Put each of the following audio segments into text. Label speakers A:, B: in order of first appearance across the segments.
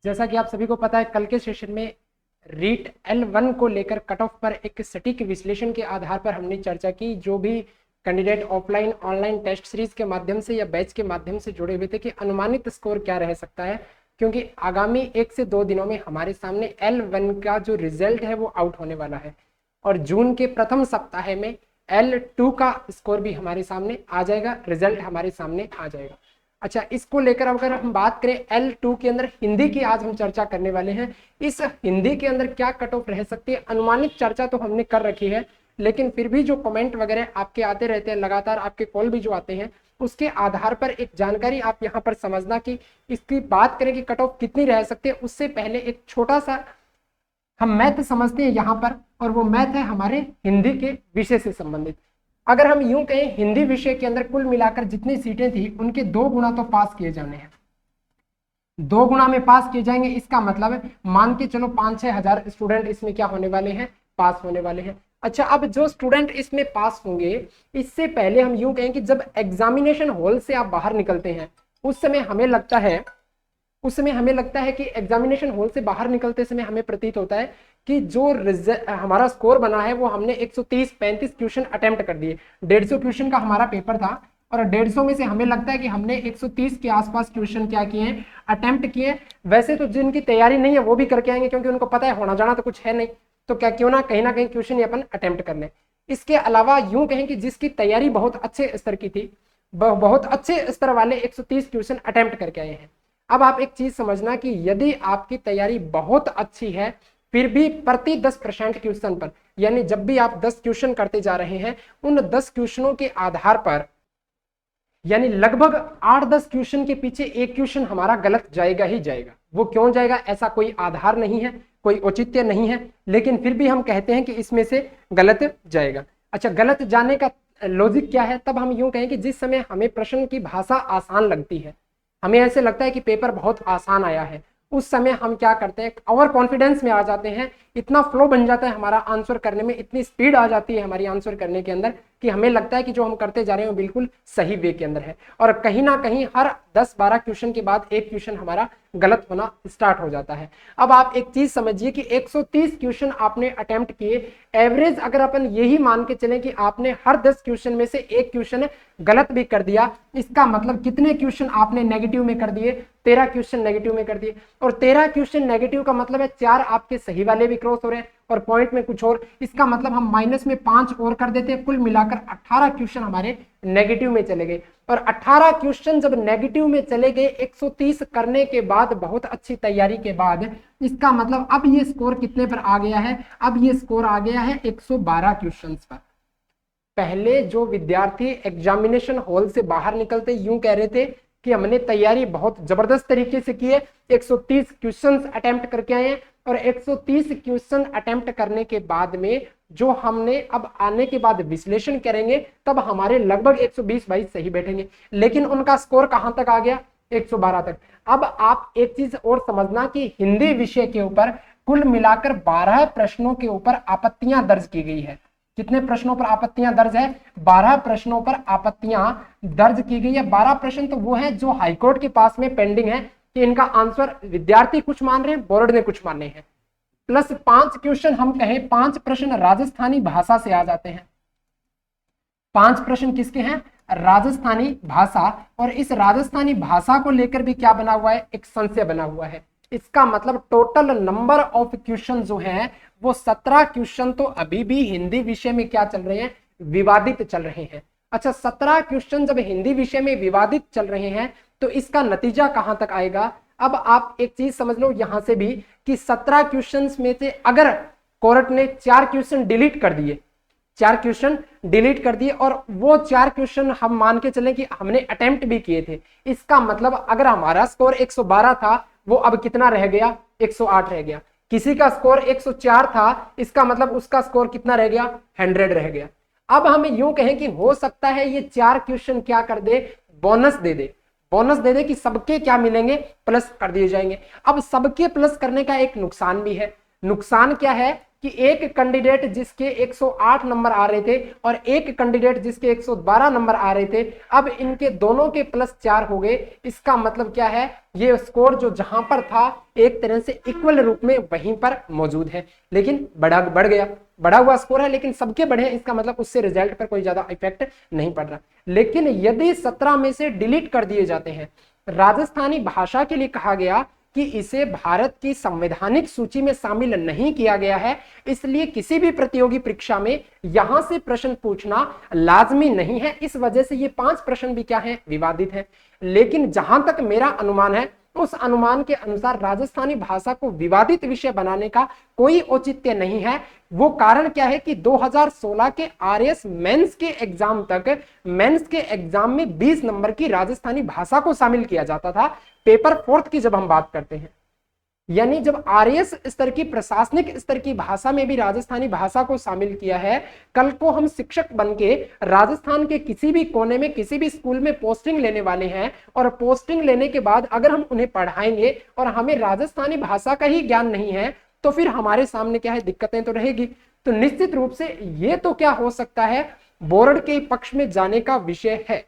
A: जैसा कि आप सभी को पता है, कल के सेशन में रीट L1 को लेकर कट ऑफ पर एक सटीक विश्लेषण के आधार पर हमने चर्चा की। जो भी candidate offline online test series के माध्यम से या बैच के माध्यम से जुड़े हुए थे कि अनुमानित स्कोर क्या रह सकता है, क्योंकि आगामी 1 से 2 दिनों में हमारे सामने L1 का जो रिजल्ट है वो आउट होने वाला है और जून के प्रथम सप्ताह में L2 का स्कोर भी हमारे सामने आ जाएगा, रिजल्ट हमारे सामने आ जाएगा। अच्छा, इसको लेकर अगर हम बात करें L2 के अंदर हिंदी की आज हम चर्चा करने वाले हैं। इस हिंदी के अंदर क्या कट ऑफ रह सकती है, अनुमानित चर्चा तो हमने कर रखी है, लेकिन फिर भी जो कमेंट वगैरह आपके आते रहते हैं, लगातार आपके कॉल भी जो आते हैं, उसके आधार पर एक जानकारी आप यहाँ पर समझना कि इसकी बात करें कि कट ऑफ कितनी रह सकती है, उससे पहले एक छोटा सा हम मैथ समझते हैं यहाँ पर, और वो मैथ है हमारे हिंदी के विषय से संबंधित। अगर हम यूं कहें, हिंदी विषय के अंदर कुल मिलाकर जितनी सीटें थी उनके 2 गुना तो पास किए जाने हैं, 2 गुना में पास किए जाएंगे। इसका मतलब है मान के चलो 5-6 हजार स्टूडेंट इसमें क्या होने वाले हैं, पास होने वाले हैं। अच्छा, अब जो स्टूडेंट इसमें पास होंगे, इससे पहले हम यूं कहें कि जब एग्जामिनेशन हॉल से आप बाहर निकलते हैं उस समय हमें लगता है कि एग्जामिनेशन हॉल से बाहर निकलते समय हमें प्रतीत होता है कि जो हमारा स्कोर बना है वो हमने 130-35 क्वेश्चन अटेम्प्ट कर दिए। 150 क्वेश्चन का हमारा पेपर था और 150 में से हमें लगता है कि हमने 130 के आसपास क्वेश्चन क्या किए हैं, अटेम्प्ट किए। वैसे तो जिनकी तैयारी नहीं है वो भी करके आएंगे, क्योंकि उनको पता है होना जाना तो कुछ है नहीं, तो क्या क्यों ना कहीं क्वेश्चन ये अपन अटेम्प्ट कर लें। इसके अलावा यूं कहें कि जिसकी तैयारी बहुत अच्छे स्तर की थी, बहुत अच्छे स्तर वाले 130 क्वेश्चन अटेम्प्ट करके आए हैं। अब आप एक चीज समझना कि यदि आपकी तैयारी बहुत अच्छी है, फिर भी प्रति 10% क्वेश्चन पर, यानी जब भी आप 10 क्वेश्चन करते जा रहे हैं, उन 10 क्वेश्चनों के आधार पर, यानी लगभग 8-10 क्वेश्चन के पीछे एक क्वेश्चन हमारा गलत जाएगा ही जाएगा। वो क्यों जाएगा, ऐसा कोई आधार नहीं है, कोई औचित्य नहीं है, लेकिन फिर भी हम कहते हैं कि इसमें से गलत जाएगा। अच्छा, गलत जाने का लॉजिक क्या है, तब हम यूं कहें कि जिस समय हमें प्रश्न की भाषा आसान लगती है, हमें ऐसे लगता है कि पेपर बहुत आसान आया है, उस समय हम क्या करते हैं, ओवर कॉन्फिडेंस में आ जाते हैं, इतना फ्लो बन जाता है हमारा आंसर करने में, इतनी स्पीड आ जाती है हमारी आंसर करने के अंदर कि हमें लगता है कि जो हम करते जा रहे हैं वो बिल्कुल सही वे के अंदर है, और कहीं ना कहीं हर 10-12 क्वेश्चन के बाद एक क्वेश्चन हमारा गलत होना स्टार्ट हो जाता है। अब आप एक चीज समझिए कि 130 क्वेश्चन आपने अटेम्प्ट किए, एवरेज अगर अपन यही मान के चलें कि आपने हर 10 क्वेश्चन में से एक क्वेश्चन गलत भी कर दिया, इसका मतलब कितने क्वेश्चन आपने नेगेटिव में कर दिए, 13 क्वेश्चन नेगेटिव में कर दिए। और 13 क्वेश्चन नेगेटिव का मतलब है 4 आपके सही वाले भी क्रॉस हो रहे हैं और पॉइंट में कुछ और, इसका मतलब हम माइनस में 5 और कर देते हैं, कुल मिलाकर 18 क्वेश्चन हमारे नेगेटिव में चले गए। और 18 क्वेश्चन जब नेगेटिव में चले गए 130 करने के बाद, बहुत अच्छी तैयारी के बाद, इसका मतलब अब ये स्कोर कितने पर आ गया है, अब ये स्कोर आ गया है 112 क्वेश्चन पर। पहले जो विद्यार्थी एग्जामिनेशन हॉल से बाहर निकलते यूं कह रहे थे कि हमने तैयारी बहुत जबरदस्त तरीके से की है, 130 क्वेश्चंस अटेम्प्ट करके आए हैं, और 130 क्वेश्चन अटेम्प्ट करने के बाद में जो हमने अब आने के बाद विश्लेषण करेंगे, तब हमारे लगभग 120-22 सही बैठेंगे, लेकिन उनका स्कोर कहां तक आ गया, 112 तक। अब आप एक चीज और समझना कि हिंदी विषय के ऊपर कुल मिलाकर 12 प्रश्नों के ऊपर आपत्तियां दर्ज की गई है। कितने प्रश्नों पर आपत्तियां दर्ज है, 12 प्रश्नों पर आपत्तियां दर्ज की गई है। 12 प्रश्न तो वो है जो हाईकोर्ट के पास में पेंडिंग है कि इनका आंसर विद्यार्थी कुछ मान रहे हैं, बोर्ड ने कुछ माने हैं, प्लस 5 क्वेश्चन, हम कहें 5 प्रश्न राजस्थानी भाषा से आ जाते हैं। 5 प्रश्न किसके हैं, राजस्थानी भाषा, और इस राजस्थानी भाषा को लेकर भी क्या बना हुआ है, एक संशय बना हुआ है। इसका मतलब टोटल नंबर ऑफ क्वेश्चन जो है वो 17 क्वेश्चन तो अभी भी हिंदी विषय में क्या चल रहे हैं, विवादित चल रहे हैं। अच्छा, 17 क्वेश्चन जब हिंदी विषय में विवादित चल रहे हैं तो इसका नतीजा कहां तक आएगा। अब आप एक चीज समझ लो यहां से भी कि 17 क्वेश्चन में से अगर कोर्ट ने 4 क्वेश्चन डिलीट कर दिए, 4 क्वेश्चन डिलीट कर दिए, और वो 4 क्वेश्चन हम मान के चलें कि हमने अटेम्प्ट भी किए थे, इसका मतलब अगर हमारा स्कोर 112 था वो अब कितना रह गया, 108 रह गया। किसी का स्कोर 104 था, इसका मतलब उसका स्कोर कितना रह गया, 100 रह गया। अब हम यूं कहें कि हो सकता है ये 4 क्वेश्चन क्या कर दे, बोनस दे दे, बोनस दे दे कि सबके क्या मिलेंगे, प्लस कर दिए जाएंगे। अब सबके प्लस करने का एक नुकसान भी है। नुकसान क्या है कि एक कैंडिडेट जिसके 108 नंबर आ रहे थे और एक कैंडिडेट जिसके 112 नंबर आ रहे थे, अब इनके दोनों के +4 हो गए। इसका मतलब क्या है, ये स्कोर जो जहां पर था एक तरह से इक्वल रूप में वहीं पर मौजूद है, लेकिन बढ़ गया, बढ़ा हुआ स्कोर है, लेकिन सबके बढ़े, इसका मतलब उससे रिजल्ट पर कोई ज्यादा इफेक्ट नहीं पड़ रहा। लेकिन यदि 17 में से डिलीट कर दिए जाते हैं, राजस्थानी भाषा के लिए कहा गया कि इसे भारत की संवैधानिक सूची में शामिल नहीं किया गया है, इसलिए किसी भी प्रतियोगी परीक्षा में यहां से प्रश्न पूछना लाजमी नहीं है। इस वजह से ये 5 प्रश्न भी क्या है, विवादित है। लेकिन जहां तक मेरा अनुमान है, उस अनुमान के अनुसार राजस्थानी भाषा को विवादित विषय बनाने का कोई औचित्य नहीं है। वो कारण क्या है कि 2016 के आरएस मेंस के एग्जाम तक, मेंस के एग्जाम में 20 नंबर की राजस्थानी भाषा को शामिल किया जाता था। पेपर 4 की जब हम बात करते हैं, यानी जब आरएस स्तर की, प्रशासनिक स्तर की भाषा में भी राजस्थानी भाषा को शामिल किया है, कल को हम शिक्षक बनके राजस्थान के किसी भी कोने में किसी भी स्कूल में पोस्टिंग लेने वाले हैं, और पोस्टिंग लेने के बाद अगर हम उन्हें पढ़ाएंगे और हमें राजस्थानी भाषा का ही ज्ञान नहीं है, तो फिर हमारे सामने क्या है, दिक्कतें तो रहेगी। तो निश्चित रूप से ये तो क्या हो सकता है, बोर्ड के पक्ष में जाने का विषय है।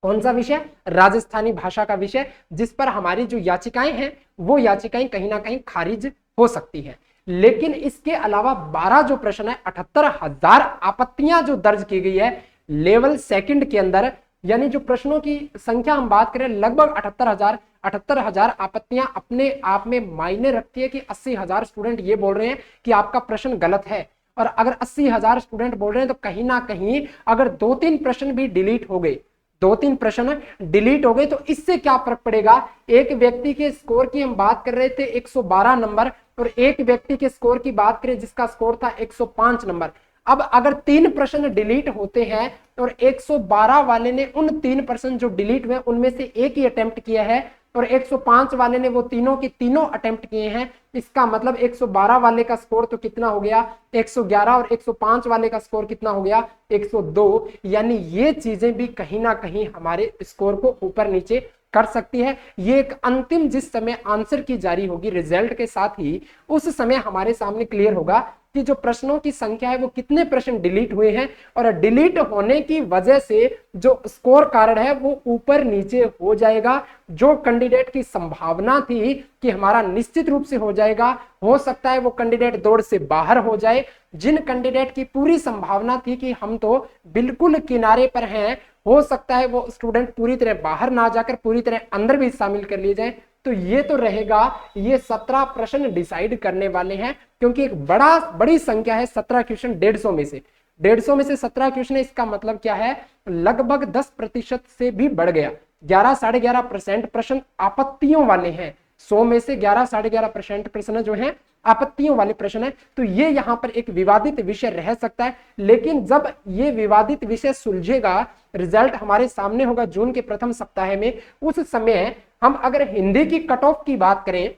A: कौन सा विषय, राजस्थानी भाषा का विषय, जिस पर हमारी जो याचिकाएं हैं वो याचिकाएं कहीं ना कहीं खारिज हो सकती है। लेकिन इसके अलावा 12 जो प्रश्न है, 78,000 आपत्तियां जो दर्ज की गई है लेवल सेकंड के अंदर, यानी जो प्रश्नों की संख्या हम बात करें लगभग 78,000 आपत्तियां अपने आप में मायने रखती है कि 80,000 स्टूडेंट ये बोल रहे हैं कि आपका प्रश्न गलत है। और अगर 80,000 स्टूडेंट बोल रहे हैं तो कहीं ना कहीं अगर 2-3 प्रश्न भी डिलीट हो गए, 2-3 प्रश्न डिलीट हो गए, तो इससे क्या फर्क पड़ेगा। एक व्यक्ति के स्कोर की हम बात कर रहे थे 112 नंबर, और एक व्यक्ति के स्कोर की बात करें जिसका स्कोर था 105 नंबर। अब अगर 3 प्रश्न डिलीट होते हैं और 112 वाले ने उन 3 प्रश्न जो डिलीट हुए उनमें से एक ही अटेम्प्ट किया है, और 105 वाले ने वो तीनों के तीनों अटेम्प्ट किए हैं, इसका मतलब 112 वाले का स्कोर तो कितना हो गया, 111, और 105 वाले का स्कोर कितना हो गया, 102। यानी ये चीजें भी कहीं ना कहीं हमारे स्कोर को ऊपर नीचे कर सकती है। ये एक अंतिम जिस समय आंसर की जारी होगी रिजल्ट के साथ ही, उस समय हमारे सामने क्लियर होगा कि जो प्रश्नों की संख्या है वो कितने प्रश्न डिलीट हुए हैं, और डिलीट होने की वजह से जो स्कोर कारण है वो ऊपर नीचे हो जाएगा। जो कैंडिडेट की संभावना थी कि हमारा निश्चित रूप से हो जाएगा, हो सकता है वो कैंडिडेट दौड़ से बाहर हो जाए। जिन कैंडिडेट की पूरी संभावना थी कि हम तो बिल्कुल किनारे पर हैं, हो सकता है वो स्टूडेंट पूरी तरह बाहर ना जाकर पूरी तरह अंदर भी शामिल कर लिए जाए। तो ये तो रहेगा, ये 17 प्रश्न डिसाइड करने वाले हैं, क्योंकि एक बड़ी संख्या है, 17 क्वेश्चन 150 में से, 150 में से 17 क्वेश्चन है। इसका मतलब क्या है, लगभग 10% से भी बढ़ गया। 11-11.5% प्रश्न आपत्तियों वाले हैं। 100 में से 11-11.5% प्रश्न जो है आपत्तियों वाले प्रश्न है। तो ये यहाँ पर एक विवादित विषय रह सकता है। लेकिन जब ये विवादित विषय सुलझेगा, रिजल्ट हमारे सामने होगा जून के प्रथम सप्ताह में, उस समय हम अगर हिंदी की कट ऑफ की बात करें,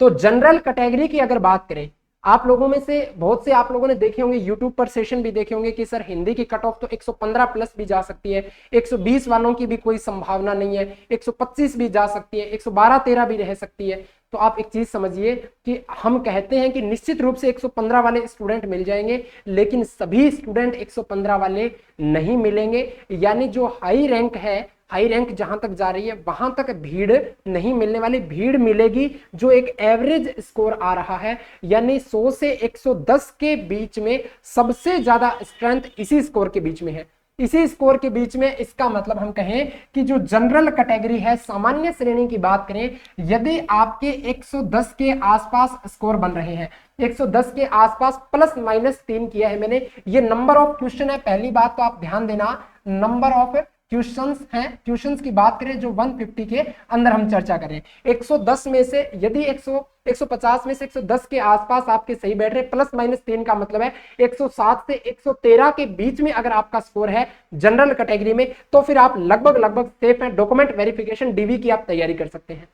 A: तो जनरल कैटेगरी की अगर बात करें, आप लोगों में से बहुत से आप लोगों ने देखे होंगे, यूट्यूब पर सेशन भी देखे होंगे कि सर हिंदी की कट ऑफ तो 115 प्लस भी जा सकती है, 120 वालों की भी कोई संभावना नहीं है, 125 भी जा सकती है, 112-13 भी रह सकती है। तो आप एक चीज समझिए कि हम कहते हैं कि निश्चित रूप से 115 वाले स्टूडेंट मिल जाएंगे, लेकिन सभी स्टूडेंट 115 वाले नहीं मिलेंगे। यानी जो हाई रैंक है, हाई रैंक जहां तक जा रही है वहां तक भीड़ नहीं मिलने वाली, भीड़ मिलेगी जो एक एवरेज स्कोर आ रहा है। यानी 100 से 110 के बीच में सबसे ज्यादा स्ट्रेंथ इसी स्कोर के बीच में है, इसी स्कोर के बीच में। इसका मतलब हम कहें कि जो जनरल कैटेगरी है, सामान्य श्रेणी की बात करें, यदि आपके 110 के आसपास स्कोर बन रहे हैं, 110 के आसपास ±3 किया है मैंने, ये नंबर ऑफ क्वेश्चन है। पहली बात तो आप ध्यान देना, नंबर ऑफ क्वेश्चंस हैं, क्वेश्चंस की बात करें जो 150 के अंदर हम चर्चा करें, 110 में से यदि 150 में से 110 के आसपास आपके सही बैठ रहे, ±3 का मतलब है 107 से 113 के बीच में अगर आपका स्कोर है जनरल कैटेगरी में, तो फिर आप लगभग सेफ हैं। डॉक्यूमेंट वेरिफिकेशन डीवी की आप तैयारी कर सकते हैं।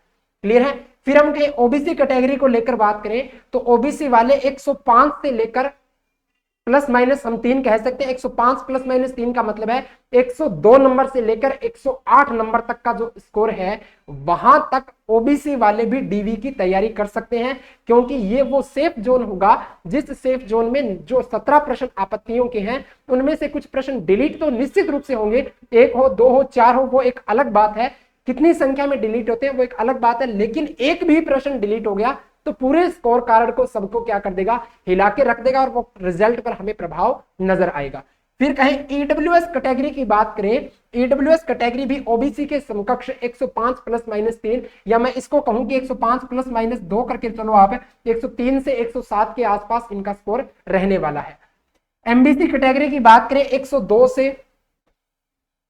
A: क्लियर है। फिर हम कहीं ओबीसी कैटेगरी को लेकर बात करें, तो ओबीसी वाले 105 से लेकर प्लस माइनस हम 3 कह सकते हैं। 105 प्लस माइनस 3 का मतलब है 102 नंबर से लेकर 108 नंबर तक का जो स्कोर है वहां तक ओबीसी वाले भी डीवी की तैयारी कर सकते हैं, क्योंकि ये वो सेफ जोन होगा जिस सेफ जोन में जो 17 प्रश्न आपत्तियों के हैं उनमें से कुछ प्रश्न डिलीट तो निश्चित रूप से होंगे, 1 हो 2 हो 4 हो वो एक अलग बात है, कितनी संख्या में डिलीट होते हैं वो एक अलग बात है, लेकिन एक भी प्रश्न डिलीट हो गया तो पूरे स्कोर कार्ड को सबको क्या कर देगा, हिला के रख देगा और वो रिजल्ट पर हमें प्रभाव नजर आएगा। फिर कहें ईडब्ल्यूएस कैटेगरी की बात करें, ईडब्ल्यूएस कैटेगरी भी ओबीसी के समकक्ष 105 प्लस माइनस 3, या मैं इसको कहूं कि 105 प्लस माइनस 2 करके चलो आप 103 से 107 के आसपास इनका स्कोर रहने वाला है। एमबीसी कैटेगरी की बात करें 102 से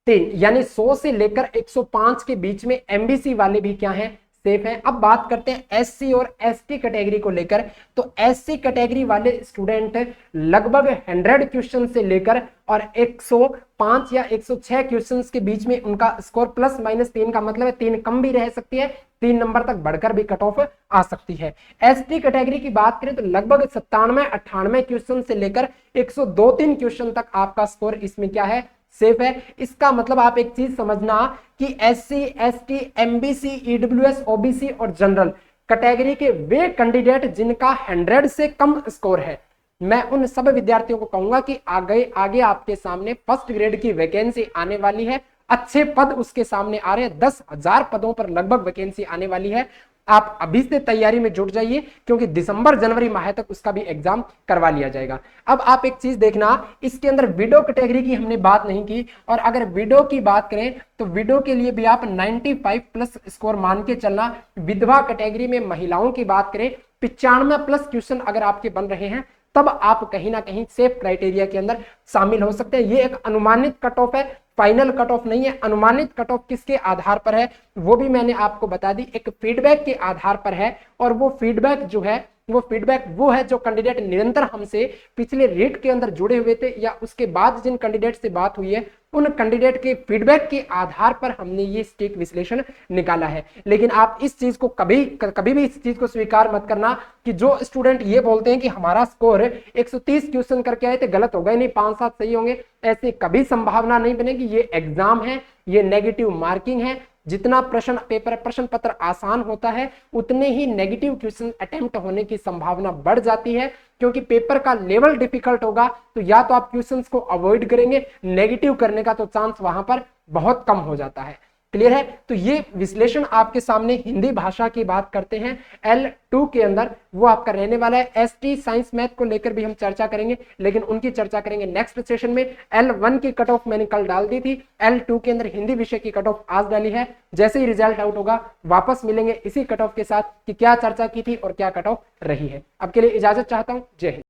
A: 3 यानी 100 से लेकर 105 के बीच में एमबीसी वाले भी क्या हैं, सेफ है। अब बात करते हैं एससी और एसटी कैटेगरी को लेकर, तो एससी कैटेगरी वाले स्टूडेंट लगभग 100 क्वेश्चन से लेकर और 105 या 106 क्वेश्चंस के बीच में उनका स्कोर प्लस माइनस 3 का मतलब है 3 कम भी रह सकती है, 3 नंबर तक बढ़कर भी कट ऑफ आ सकती है। एसटी कैटेगरी की बात करें तो लगभग 97-98 क्वेश्चन से लेकर 102-3 क्वेश्चन तक आपका स्कोर इसमें क्या है, सेफ है। इसका मतलब आप एक चीज समझना कि SC, ST, MBC, EWS, OBC और जनरल कैटेगरी के वे कैंडिडेट जिनका 100 से कम स्कोर है, मैं उन सब विद्यार्थियों को कहूंगा कि आगे आपके सामने फर्स्ट ग्रेड की वैकेंसी आने वाली है, अच्छे पद उसके सामने आ रहे हैं, 10,000 पदों पर लगभग वैकेंसी आने वाली है। आप अभी से तैयारी में जुट जाइए क्योंकि दिसंबर जनवरी माह तक उसका भी एग्जाम करवा लिया जाएगा। अब आप एक चीज देखना, इसके अंदर विडो कैटेगरी की हमने बात नहीं की, और अगर विडो की बात करें तो विडो के लिए भी आप 95 प्लस स्कोर मान के चलना। विधवा कैटेगरी में महिलाओं की बात करें 95 प्लस क्वेश्चन अगर आपके बन रहे हैं तब आप कहीं ना कहीं सेफ क्राइटेरिया के अंदर शामिल हो सकते हैं। ये एक अनुमानित कट ऑफ है, फाइनल कट ऑफ नहीं है। अनुमानित कट ऑफ किसके आधार पर है वो भी मैंने आपको बता दी, एक फीडबैक के आधार पर है, और वो फीडबैक जो है वो है जो कैंडिडेट निरंतर हमसे पिछले रीट के अंदर जुड़े हुए थे या उसके बाद जिन कैंडिडेट से बात हुई है उन कैंडिडेट के फीडबैक के आधार पर हमने ये स्टेट विश्लेषण निकाला है। लेकिन आप इस चीज को कभी भी इस चीज को स्वीकार मत करना कि जो स्टूडेंट ये बोलते हैं कि हमारा स्कोर 130 क्वेश्चन करके आए थे, गलत हो गए, नहीं 5-7 सही होंगे, ऐसे कभी संभावना नहीं बनेगी। ये एग्जाम है, ये नेगेटिव मार्किंग है। जितना प्रश्न पत्र आसान होता है उतने ही नेगेटिव क्वेश्चन अटेम्प्ट होने की संभावना बढ़ जाती है, क्योंकि पेपर का लेवल डिफिकल्ट होगा तो या तो आप क्वेश्चंस को अवॉइड करेंगे, नेगेटिव करने का तो चांस वहां पर बहुत कम हो जाता है। क्लियर है? तो ये विश्लेषण आपके सामने हिंदी भाषा की बात करते हैं L2 के अंदर, वो आपका रहने वाला है। एसटी साइंस मैथ को लेकर भी हम चर्चा करेंगे, लेकिन उनकी चर्चा करेंगे नेक्स्ट सेशन में। L1 की कट ऑफ मैंने कल डाल दी थी, L2 के अंदर हिंदी विषय की कट ऑफ आज डाली है। जैसे ही रिजल्ट आउट होगा वापस मिलेंगे इसी कट ऑफ के साथ कि क्या चर्चा की थी और क्या कट ऑफ रही है। अब के लिए इजाजत चाहता हूं, जय हिंद।